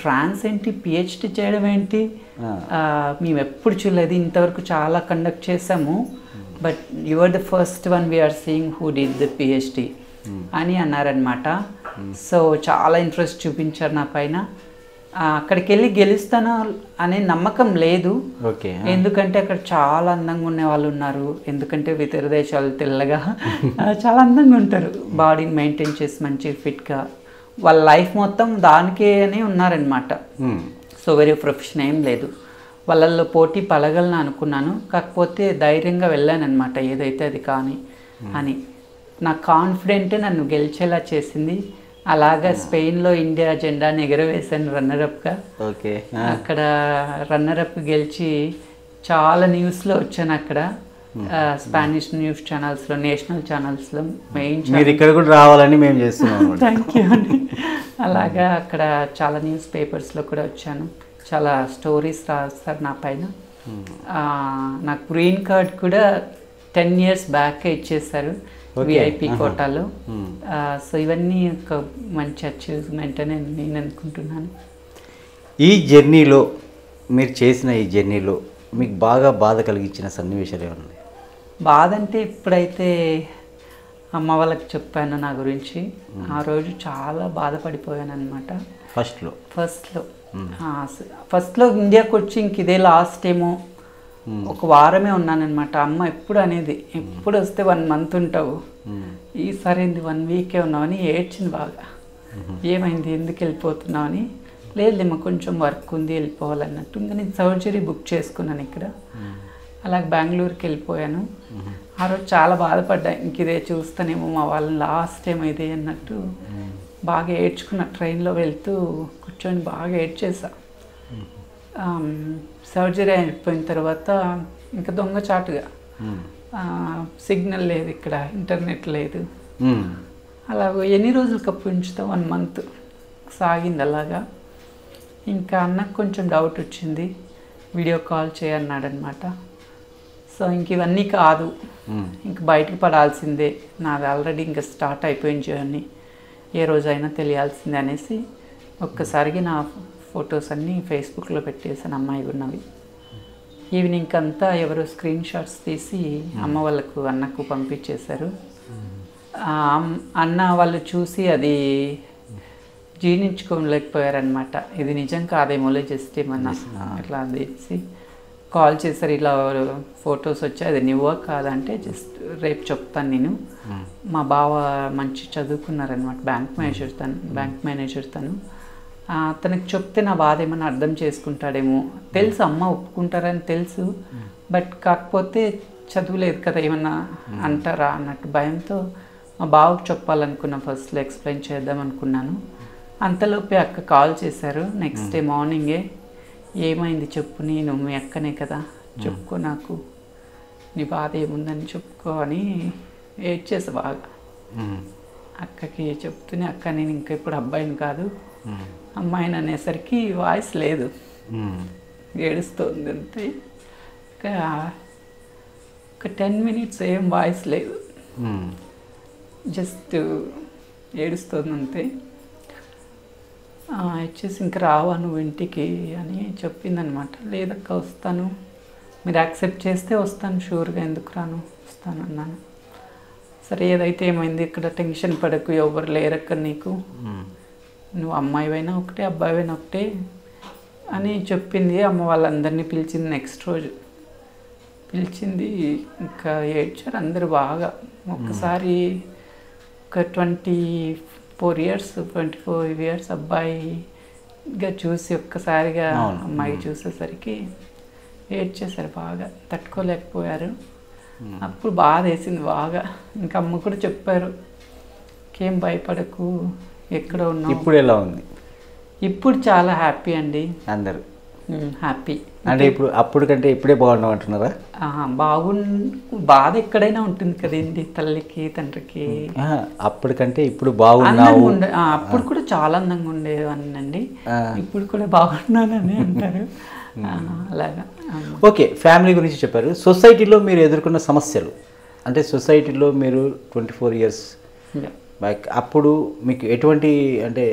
ట్రాన్స్ ఏంటి, పిహెచ్డి చేయడం ఏంటి, మేము ఎప్పుడు చూడలేదు, ఇంతవరకు చాలా కండక్ట్ చేసాము, but you are the first one we are seeing who did the PhD అని అన్నారనమాట. సో చాలా ఇంట్రెస్ట్ చూపించారు నా పైన. అక్కడికి వెళ్ళి గెలుస్తాను అనే నమ్మకం లేదు, ఎందుకంటే అక్కడ చాలా అందంగా ఉండే వాళ్ళు ఉన్నారు. ఎందుకంటే ఇతర దేశాలు తెల్లగా చాలా అందంగా ఉంటారు, బాడీని మెయింటైన్ చేసి మంచిగా ఫిట్గా, వాళ్ళ లైఫ్ మొత్తం దానికే అని ఉన్నారనమాట. సో వేరే ప్రొఫెషన్ ఏం లేదు. వాళ్ళల్లో పోటీ పడగలను అనుకున్నాను, కాకపోతే ధైర్యంగా వెళ్ళాను అనమాట, ఏదైతే అది కానీ అని. నా కాన్ఫిడెంట్ నన్ను గెలిచేలా చేసింది. అలాగా స్పెయిన్లో ఇండియా జెండాని ఎగరవేశాను రన్నరప్గా. అక్కడ రన్నరప్ గెలిచి చాలా న్యూస్లో వచ్చాను అక్కడ, స్పానిష్ న్యూస్ ఛానల్స్లో, నేషనల్ ఛానల్స్లో, మెయిన్ ఇక్కడ కూడా రావాలని మేము చేస్తున్నాం. థ్యాంక్ యూ అండి. అలాగా అక్కడ చాలా న్యూస్ పేపర్స్లో కూడా వచ్చాను, చాలా స్టోరీస్ రాస్తారు నా పైన. నాకు గ్రీన్ కార్డ్ కూడా 10 years బ్యాక్ ఇచ్చేసారు విఐపి కోటాలో. సో ఇవన్నీ ఒక మంచి అచీవ్మెంట్ అని నేను అనుకుంటున్నాను. ఈ జర్నీలో, మీరు చేసిన ఈ జర్నీలో మీకు బాగా బాధ కలిగించిన సన్నివేశాలు ఏమన్నా? బాధ అంటే ఇప్పుడైతే అమ్మ వాళ్ళకి చెప్పాను నా గురించి, ఆ రోజు చాలా బాధపడిపోయాను అనమాట. ఫస్ట్లో ఇండియాకి వచ్చి ఇంక ఇదే లాస్ట్ ఏమో, ఒక వారమే ఉన్నానమాట. అమ్మ ఎప్పుడు అనేది, ఎప్పుడు వస్తే 1 month ఉంటావు, ఈసారి ఏంది 1 week ఉన్నావని ఏడ్చింది బాగా. ఏమైంది, ఎందుకు వెళ్ళిపోతున్నావు అని. లేదులేమో కొంచెం వర్క్ ఉంది, వెళ్ళిపోవాలన్నట్టు. ఇంకా నేను సర్జరీ బుక్ చేసుకున్నాను ఇక్కడ. అలాగే బెంగళూరుకి వెళ్ళిపోయాను. ఆ రోజు చాలా బాధపడ్డా, ఇంక ఇదే చూస్తానేమో మా వాళ్ళని లాస్ట్ టైం ఇదే అన్నట్టు బాగా ఏడ్చుకున్నా. ట్రైన్లో వెళ్తూ కూర్చొని బాగా ఏడ్చేసా. సర్జరీ అయిపోయిన తర్వాత ఇంకా దొంగచాటుగా, సిగ్నల్ లేదు ఇక్కడ, ఇంటర్నెట్ లేదు. అలాగ ఎన్ని రోజులు కప్పు ఉంచుతావు, 1 month సాగింది అలాగా. ఇంకా అన్నకు కొంచెం డౌట్ వచ్చింది, వీడియో కాల్ చేయన్నాడు అనమాట. సో ఇంక ఇవన్నీ కాదు, ఇంక బయటకు పడాల్సిందే, నాది ఆల్రెడీ ఇంకా స్టార్ట్ అయిపోయింది జర్నీ, ఏ రోజైనా తెలియాల్సిందే అనేసి ఒక్కసారిగా నా ఫొటోస్ అన్నీ ఫేస్బుక్లో పెట్టేసాను, అమ్మాయి ఉన్నవి. ఈవినింగ్ అంతా ఎవరో స్క్రీన్ షాట్స్ తీసి అమ్మ వాళ్ళకు, అన్నకు పంపించేశారు. అన్న వాళ్ళు చూసి అది జీర్ణించుకోలేకపోయారనమాట. ఇది నిజం కాదేమోలే, జస్ట్ ఏమన్నా అట్లా తీసి కాల్ చేశారు. ఇలా ఫొటోస్ వచ్చాయి, అది నువ్వా కాదంటే జస్ట్ రేపు చెప్తాను నేను. మా బావ మంచి చదువుకున్నారనమాట, బ్యాంక్ మేనేజర్ తను. తనకు చెప్తే నా బాధ ఏమన్నా అర్థం చేసుకుంటాడేమో తెలుసు, అమ్మ ఒప్పుకుంటారని తెలుసు, బట్ కాకపోతే చదువులేదు కదా, ఏమన్నా అంటారా అన్నట్టు భయంతో మా బావకు చెప్పాలనుకున్నా, ఫస్ట్లో ఎక్స్ప్లెయిన్ చేద్దాం అనుకున్నాను. అంతలోపే అక్క కాల్ చేశారు నెక్స్ట్ డే మార్నింగే. ఏమైంది చెప్పు, నేను మీ అక్కనే కదా, చెప్పుకో, నాకు నీ బాధ ఏముందని చెప్పుకో అని ఏడ్చేసా బాగా. అక్కకి చెప్తూనే, అక్క నేను ఇంకా ఇప్పుడు అబ్బాయిని కాదు అమ్మాయిని అనేసరికి వాయిస్ లేదు, ఏడుస్తుంది అంతే. ఒక 10 minutes ఏం వాయిస్ లేదు, జస్ట్ ఏడుస్తుంది అంతే. వచ్చేసి ఇంక రావా నువ్వు ఇంటికి అని చెప్పిందనమాట. లేదక్క వస్తాను, మీరు యాక్సెప్ట్ చేస్తే వస్తాను, షూర్గా ఎందుకు రాను, వస్తాను అన్నాను. సరే ఏదైతే ఏమైంది, ఇక్కడ టెన్షన్ పడకు, ఎవరు లేరక్క నీకు, నువ్వు అమ్మాయివైనా ఒకటే అబ్బాయివైనా ఒకటే అని చెప్పింది. అమ్మ వాళ్ళందరినీ పిలిచింది, నెక్స్ట్ రోజు పిలిచింది. ఇంకా ఏడ్చారు అందరు బాగా. ఒక్కసారి ఒక 24 years అబ్బాయిగా చూసి ఒక్కసారిగా అమ్మాయి చూసేసరికి ఏడ్చేశారు బాగా, తట్టుకోలేకపోయారు. అప్పుడు బాధ వేసింది బాగా. ఇంకా అమ్మ కూడా చెప్పారు, ఇంకేం భయపడకు, ఎక్కడ ఉన్నావు. ఇప్పుడు ఎలా ఉంది? ఇప్పుడు చాలా హ్యాపీ అండి, అందరు హ్యాపీ. అంటే ఇప్పుడు అప్పుడు కంటే ఇప్పుడే బాగున్నావు అంటున్నారా? బాధ ఎక్కడైనా ఉంటుంది కదండి, తల్లికి తండ్రికి. అప్పటికంటే ఇప్పుడు బాగున్నావు. అప్పుడు కూడా చాలా అందంగా ఉండేవాన్ని అండి, ఇప్పుడు కూడా బాగున్నానని అంటారు. అలాగా. ఓకే, ఫ్యామిలీ గురించి చెప్పారు. సొసైటీలో మీరు ఎదుర్కొన్న సమస్యలు, అంటే సొసైటీలో మీరు 24 years బ్యాక్ అప్పుడు మీకు ఎటువంటి అంటే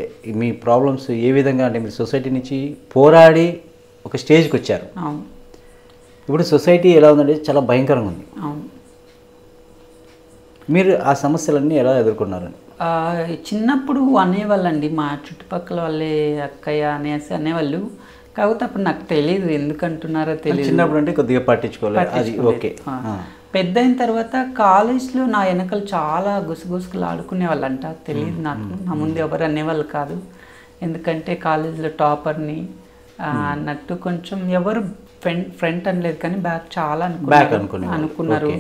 మీ ప్రాబ్లమ్స్ ఏ విధంగా అంటే మీరు సొసైటీ నుంచి పోరాడి ఒక స్టేజ్కి వచ్చారు. అవును. ఇప్పుడు సొసైటీ ఎలా ఉందంటే చాలా భయంకరంగా ఉంది. అవును. మీరు ఆ సమస్యలన్నీ ఎలా ఎదుర్కొన్నారు? చిన్నప్పుడు అనేవాళ్ళండి మా చుట్టుపక్కల వాళ్ళే అక్కయ్య అనేసి అనేవాళ్ళు. కాకపోతే అప్పుడు నాకు తెలియదు ఎందుకు అంటున్నారో తెలియదు. చిన్నప్పుడు అంటే కొద్దిగా పట్టించుకోలేదు. అది ఓకే. పెద్ద అయిన తర్వాత కాలేజ్లో నా వెనకలు చాలా గుసగుసలు ఆడుకునే వాళ్ళంట. తెలియదు నాకు, నా ముందు ఎవరు అనేవాళ్ళు కాదు. ఎందుకంటే కాలేజ్లో టాపర్ని అన్నట్టు కొంచెం ఎవరు ఫ్రంట్ అనలేదు కానీ బ్యాక్ చాలా అనుకున్నారు.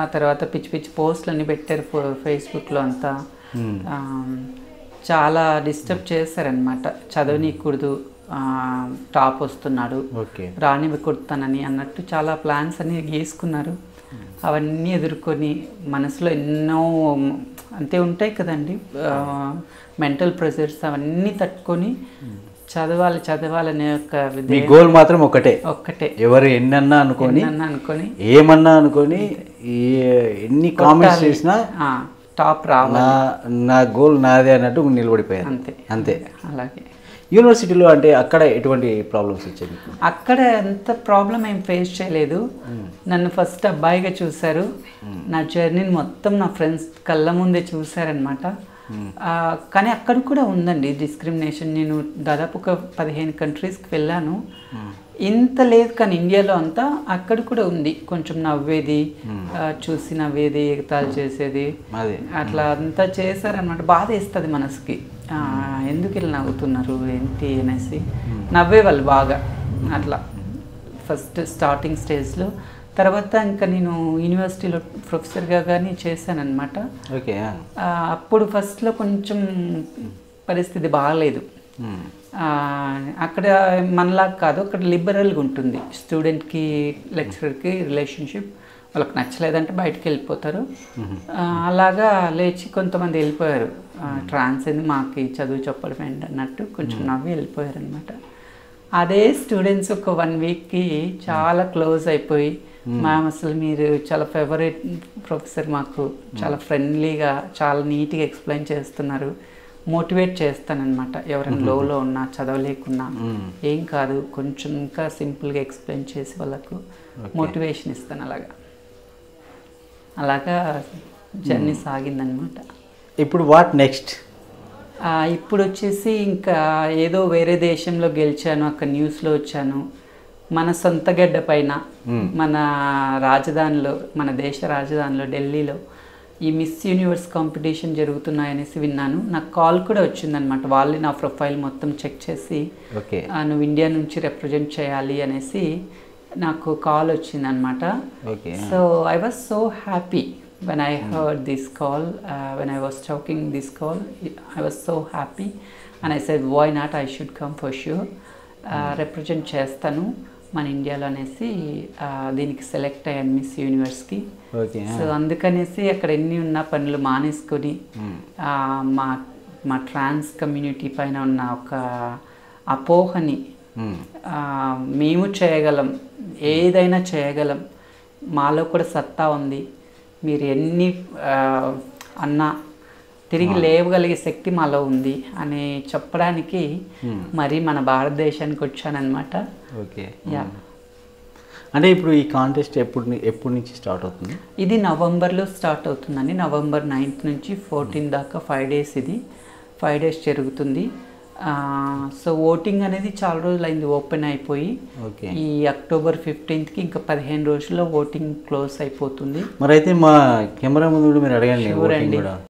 ఆ తర్వాత పిచ్చి పిచ్చి పోస్టులు అన్ని పెట్టారు ఫేస్బుక్లో అంతా. చాలా డిస్టర్బ్ చేశారనమాట. చదవనీకూడదు, టాప్ వస్తున్నాడు, రానివ్వకూడతానని అన్నట్టు చాలా ప్లాన్స్ అన్ని గీసుకున్నారు. అవన్నీ ఎదుర్కొని మనసులో ఎన్నో అంతే ఉంటాయి కదండి, మెంటల్ ప్రెషర్స్ అవన్నీ తట్టుకొని చదవాలనే ఒక గోల్ మాత్రం ఒక్కటే. ఎవరు ఎన్నన్నా అనుకొని ఏమన్నా అనుకొని ఎన్ని కామెంట్స్ చేసినా టాప్ రావాలి, నా గోల్ నాదే అన్నట్టు నిలబడిపోయారు. అంతే. అలాగే యూనివర్సిటీలో అంటే అక్కడ ఎటువంటి ప్రాబ్లమ్స్ వచ్చాయి? అక్కడ ఎంత ప్రాబ్లం ఏం ఫేస్ చేయలేదు. నన్ను ఫస్ట్ అబ్బాయిగా చూశారు. నా జర్నీని మొత్తం నా ఫ్రెండ్స్ కళ్ళ ముందే చూశారనమాట. కానీ అక్కడ కూడా ఉందండి డిస్క్రిమినేషన్. నేను దాదాపు ఒక 15 కంట్రీస్కి వెళ్ళాను. ఇంత లేదు కానీ ఇండియాలో అంతా అక్కడ కూడా ఉంది. కొంచెం నవ్వేది, చూసి నవ్వేది, ఎగతాళి చేసేది, అట్లా అంతా చేశారనమాట. బాధ వేస్తుంది మనసుకి, ఎందుకు ఇలా నవ్వుతున్నారు ఏంటి అనేసి. నవ్వేవాళ్ళు బాగా అట్లా ఫస్ట్ స్టార్టింగ్ స్టేజ్లో. తర్వాత ఇంకా నేను యూనివర్సిటీలో ప్రొఫెసర్గా కానీ చేశానన్నమాట. అప్పుడు ఫస్ట్లో కొంచెం పరిస్థితి బాగాలేదు. అక్కడ మనలాగా కాదు, అక్కడ లిబరల్గా ఉంటుంది. స్టూడెంట్కి లెక్చరర్కి రిలేషన్షిప్, వాళ్ళకి నచ్చలేదంటే బయటకు వెళ్ళిపోతారు. అలాగా లేచి కొంతమంది వెళ్ళిపోయారు. ట్రాన్స్ ఏంది మాకు చదువు చెప్పడం ఏంటి అన్నట్టు కొంచెం నవ్వి వెళ్ళిపోయారు అనమాట. అదే స్టూడెంట్స్ ఒక 1 వీక్కి చాలా క్లోజ్ అయిపోయి, మ్యామ్ అసలు మీరు చాలా ఫేవరెట్ ప్రొఫెసర్, మాకు చాలా ఫ్రెండ్లీగా చాలా నీట్గా ఎక్స్ప్లెయిన్ చేస్తున్నారు, మోటివేట్ చేస్తానన్నమాట. ఎవరైనా లోలో ఉన్నా చదవలేకున్నా ఏం కాదు, కొంచెం ఇంకా సింపుల్గా ఎక్స్ప్లెయిన్ చేసి వాళ్ళకు మోటివేషన్ ఇస్తాను. అలాగా జర్నీ సాగిందనమాట. ఇప్పుడు వాట్ నెక్స్ట్? ఇప్పుడు వచ్చేసి ఇంకా ఏదో వేరే దేశంలో గెలిచాను, అక్కడ న్యూస్లో వచ్చాను. మన సొంత గడ్డ పైన మన రాజధానిలో, మన దేశ రాజధానిలో ఢిల్లీలో ఈ మిస్ యూనివర్స్ కాంపిటీషన్ జరుగుతున్నాయనేసి విన్నాను. నాకు కాల్ కూడా వచ్చిందనమాట. వాళ్ళే నా ప్రొఫైల్ మొత్తం చెక్ చేసి నువ్వు ఇండియా నుంచి రిప్రజెంట్ చేయాలి అనేసి నాకు కాల్ వచ్చిందనమాట. So I was so happy when I heard this call, when I was talking this call, I was so happy and I said why not, I should come for sure, represent చేస్తాను మన ఇండియాలో అనేసి దీనికి select అయ్యాను miss యూనివర్స్కి. So అందుకనేసి అక్కడ ఎన్ని ఉన్న పనులు మానేసుకొని మా ట్రాన్స్ కమ్యూనిటీ పైన ఉన్న ఒక అపోహని మేము చేయగలం, ఏదైనా చేయగలం, మాలో కూడా సత్తా ఉంది, మీరు ఎన్ని అన్నా తిరిగి లేవగలిగే శక్తి మాలో ఉంది అని చెప్పడానికి మరి మన భారతదేశానికి వచ్చానన్నమాట. అంటే ఇప్పుడు ఈ కాంటెస్ట్ ఎప్పటి నుంచి స్టార్ట్ అవుతుంది? ఇది నవంబర్లో స్టార్ట్ అవుతుందండి. నవంబర్ 9th నుంచి 14 దాకా 5 days, ఇది 5 days జరుగుతుంది. సో ఓటింగ్ అనేది చాలా రోజులు అయింది ఓపెన్ అయిపోయి. ఈ అక్టోబర్ 15th ఇంకా 15 రోజుల్లో ఓటింగ్ క్లోజ్ అయిపోతుంది. మరి అయితే మా కెమెరా ముందు మీరు అడగండి.